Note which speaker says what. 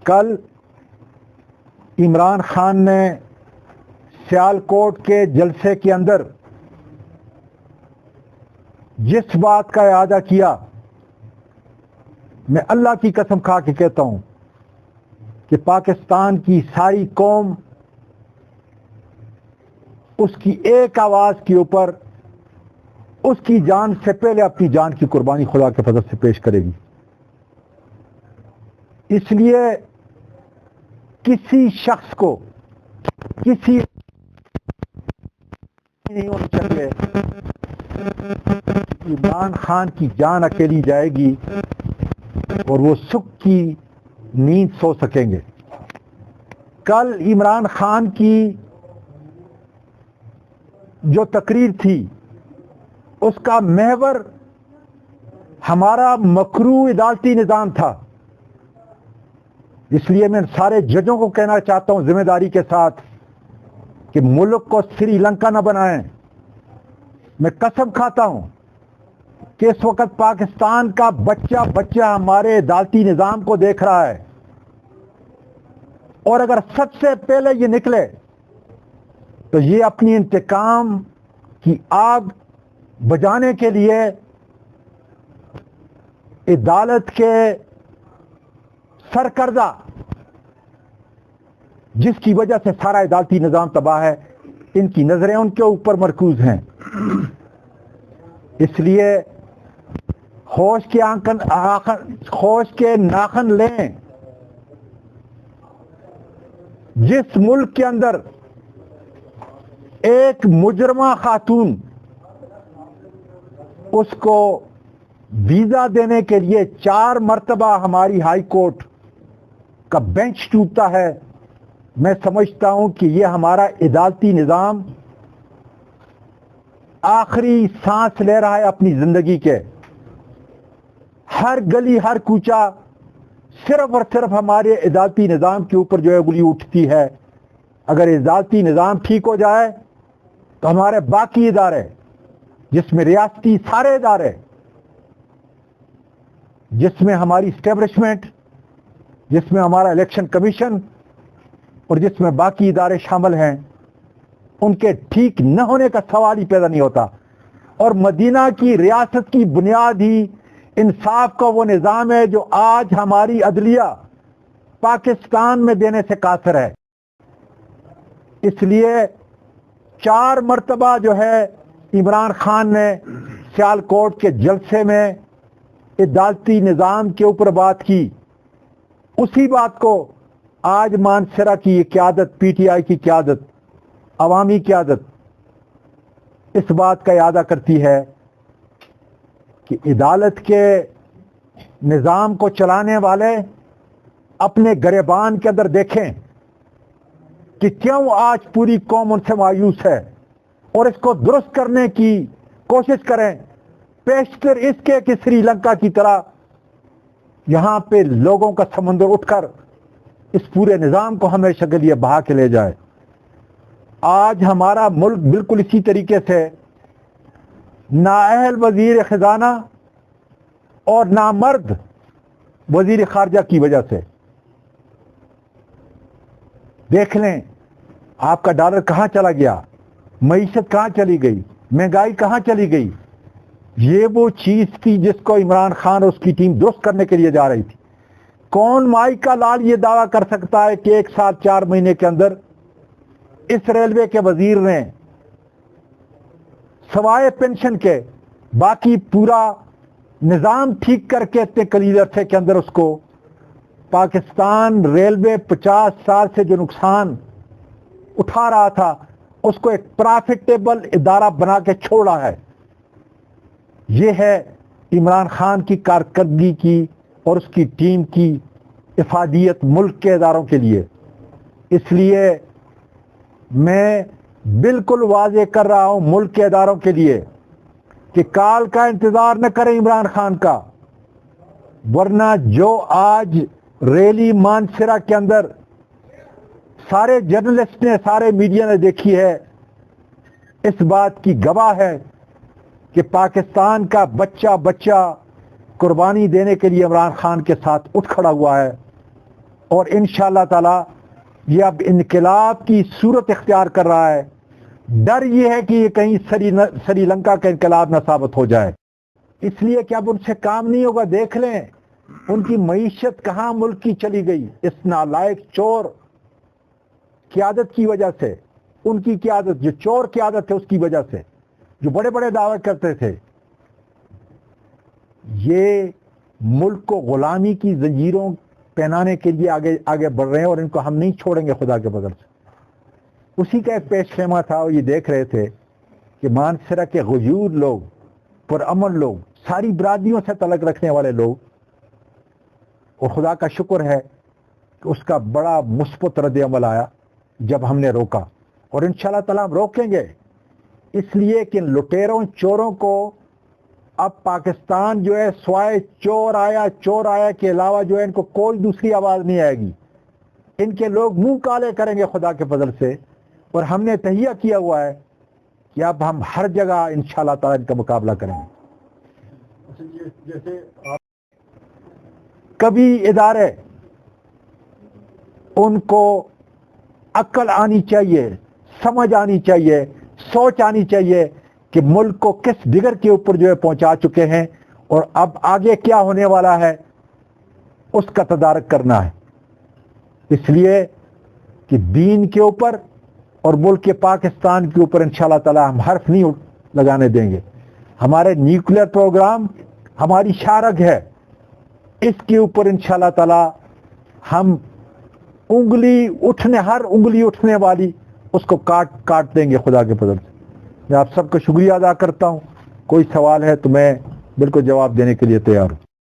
Speaker 1: کل عمران خان نے سیالکوٹ کے جلسے کے اندر جس بات کا اعادہ کیا، میں اللہ کی قسم کھا کے کہتا ہوں کہ پاکستان کی ساری قوم اس کی ایک آواز کے اوپر اس کی جان سے پہلے اپنی جان کی قربانی خدا کے فضل سے پیش کرے گی. اس لیے کسی شخص کو کسی نہیں ہونا چاہیے عمران خان کی جان اکیلی جائے گی اور وہ سکھ کی نیند سو سکیں گے. کل عمران خان کی جو تقریر تھی اس کا محور ہمارا مکروہ عدالتی نظام تھا. اس لیے میں سارے ججوں کو کہنا چاہتا ہوں ذمہ داری کے ساتھ کہ ملک کو سری لنکا نہ بنائیں. میں قسم کھاتا ہوں کہ اس وقت پاکستان کا بچہ ہمارے عدالتی نظام کو دیکھ رہا ہے، اور اگر سب سے پہلے یہ نکلے تو یہ اپنی انتقام کی آگ بجھانے کے لیے عدالت کے سرکردہ، جس کی وجہ سے سارا عدالتی نظام تباہ ہے، ان کی نظریں ان کے اوپر مرکوز ہیں. اس لیے ہوش کے ناخن لیں. جس ملک کے اندر ایک مجرمہ خاتون اس کو ویزا دینے کے لیے 4 مرتبہ ہماری ہائی کورٹ کا بینچ ٹوٹتا ہے، میں سمجھتا ہوں کہ یہ ہمارا عدالتی نظام آخری سانس لے رہا ہے اپنی زندگی کے. ہر گلی ہر کوچہ صرف اور صرف ہمارے عدالتی نظام کے اوپر جو ہے انگلی اٹھتی ہے. اگر عدالتی نظام ٹھیک ہو جائے تو ہمارے باقی ادارے، جس میں ریاستی سارے ادارے، جس میں ہماری اسٹیبلشمنٹ، جس میں ہمارا الیکشن کمیشن اور جس میں باقی ادارے شامل ہیں، ان کے ٹھیک نہ ہونے کا سوال ہی پیدا نہیں ہوتا. اور مدینہ کی ریاست کی بنیاد ہی انصاف کا وہ نظام ہے جو آج ہماری عدلیہ پاکستان میں دینے سے قاصر ہے. اس لیے 4 مرتبہ جو ہے عمران خان نے سیالکوٹ کے جلسے میں عدالتی نظام کے اوپر بات کی. اسی بات کو آج مانسرا کی یہ قیادت، پی ٹی آئی کی قیادت، عوامی قیادت اس بات کا اعادہ کرتی ہے کہ عدالت کے نظام کو چلانے والے اپنے گریبان کے اندر دیکھیں کہ کیوں آج پوری قوم ان سے مایوس ہے، اور اس کو درست کرنے کی کوشش کریں. پیشتر اس کے کہ سری لنکا کی طرح یہاں پہ لوگوں کا سمندر اٹھ کر اس پورے نظام کو ہمیشہ کے لیے بہا کے لے جائے. آج ہمارا ملک بالکل اسی طریقے سے نااہل وزیر خزانہ اور نامرد وزیر خارجہ کی وجہ سے، دیکھ لیں آپ کا ڈالر کہاں چلا گیا، معیشت کہاں چلی گئی، مہنگائی کہاں چلی گئی. یہ وہ چیز تھی جس کو عمران خان اور اس کی ٹیم درست کرنے کے لیے جا رہی تھی. کون مائی کا لال یہ دعویٰ کر سکتا ہے کہ 1 سال 4 مہینے کے اندر اس ریلوے کے وزیر نے سوائے پینشن کے باقی پورا نظام ٹھیک کر کے اتنے قلیل عرصے کے اندر اس کو پاکستان ریلوے 50 سال سے جو نقصان اٹھا رہا تھا اس کو ایک پرافٹیبل ادارہ بنا کے چھوڑا ہے. یہ ہے عمران خان کی کارکردگی کی اور اس کی ٹیم کی افادیت ملک کے اداروں کے لیے. اس لیے میں بالکل واضح کر رہا ہوں ملک کے اداروں کے لیے کہ کال کا انتظار نہ کریں عمران خان کا، ورنہ جو آج ریلی مانسرا کے اندر سارے جرنلسٹ نے، سارے میڈیا نے دیکھی ہے، اس بات کی گواہ ہے کہ پاکستان کا بچہ قربانی دینے کے لیے عمران خان کے ساتھ اٹھ کھڑا ہوا ہے. اور انشاءاللہ تعالی یہ اب انقلاب کی صورت اختیار کر رہا ہے. ڈر یہ ہے کہ یہ کہیں سری لنکا کا انقلاب نہ ثابت ہو جائے، اس لیے کہ اب ان سے کام نہیں ہوگا. دیکھ لیں ان کی معیشت کہاں ملک کی چلی گئی، اس نالائق چور قیادت کی وجہ سے. ان کی قیادت، جو چور قیادت ہے اس کی وجہ سے، جو بڑے بڑے دعوے کرتے تھے. یہ ملک کو غلامی کی زنجیروں پہنانے کے لیے آگے بڑھ رہے ہیں، اور ان کو ہم نہیں چھوڑیں گے خدا کے فضل سے. اسی کا ایک پیش خیمہ تھا، اور یہ دیکھ رہے تھے کہ مانسرہ کے غیور لوگ، پرامن لوگ، ساری برادریوں سے تعلق رکھنے والے لوگ، اور خدا کا شکر ہے کہ اس کا بڑا مثبت رد عمل آیا جب ہم نے روکا، اور انشاءاللہ تعالیٰ ہم روکیں گے. اس لیے کہ ان لٹیروں چوروں کو اب پاکستان جو ہے سوائے چور آیا کے علاوہ جو ہے ان کو کوئی دوسری آواز نہیں آئے گی. ان کے لوگ منہ کالے کریں گے خدا کے فضل سے، اور ہم نے تہیہ کیا ہوا ہے کہ اب ہم ہر جگہ انشاءاللہ تعالیٰ ان کا مقابلہ کریں گے. جیسے کبھی ادارے ان کو عقل آنی چاہیے، سمجھ آنی چاہیے، سوچ آنی چاہیے کہ ملک کو کس ڈگر کے اوپر جو ہے پہنچا چکے ہیں، اور اب آگے کیا ہونے والا ہے اس کا تدارک کرنا ہے. اس لیے کہ دین کے اوپر اور ملک کے پاکستان کے اوپر انشاءاللہ تعالی ہم حرف نہیں لگانے دیں گے. ہمارے نیوکلیئر پروگرام ہماری شارگ ہے، اس کے اوپر انشاءاللہ تعالی ہم ہر انگلی اٹھنے والی اس کو کاٹ دیں گے خدا کے فضل سے. میں آپ سب کا شکریہ ادا کرتا ہوں. کوئی سوال ہے تو میں بالکل جواب دینے کے لیے تیار ہوں.